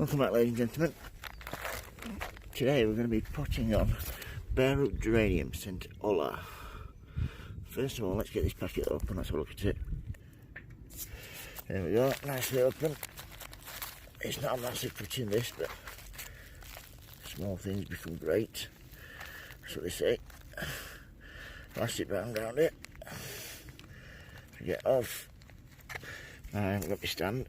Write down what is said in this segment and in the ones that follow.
Welcome back, ladies and gentlemen. Today we're going to be potting on bare root geranium sent Ola. First of all, let's get this packet open, let's have a look at it. There we go, nicely open. It's not a massive putting this, but small things become great. That's what they say. Plastic band around it. Get off. I haven't got my stand.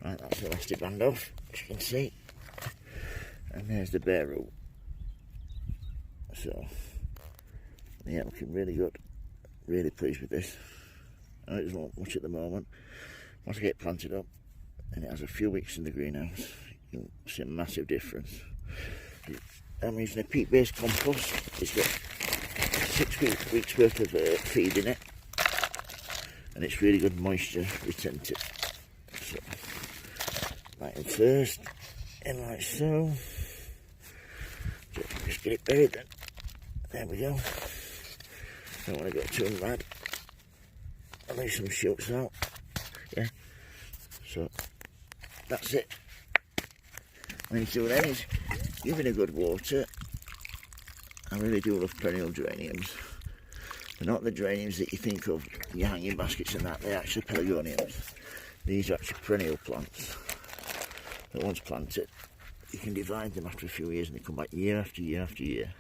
Right, that's the elastic band off, as you can see. And there's the bare root. So, yeah, looking really good. Really pleased with this. I know it doesn't look much at the moment. Once I get it planted up, and it has a few weeks in the greenhouse, you'll see a massive difference. I'm using a peat-based compost. It's got 6 weeks worth of feed in it, and it's really good moisture retentive. So, right in first, in like so. Just get it buried then. There we go. Don't want to go too mad. I'll leave some shoots out. Yeah. So that's it. What I need to do then is give it a good water. I really do love perennial geraniums. They're not the geraniums that you think of, your hanging baskets and that. They're actually pelargoniums. These are actually perennial plants that once planted, you can divide them after a few years and they come back year after year after year.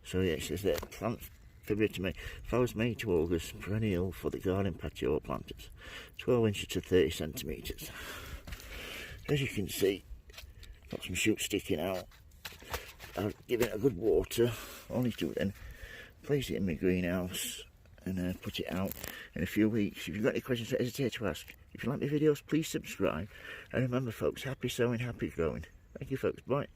So yeah, it says there, plant February to May, flowers May to August, perennial for the garden patio planters, 12 inches to 30 centimetres. As you can see, got some shoots sticking out. I'll give it a good water. All I need to do then, place it in my greenhouse and put it out in a few weeks. If you've got any questions, don't hesitate to ask. If you like my videos, please subscribe. And remember folks, happy sowing, happy growing. Thank you folks, bye.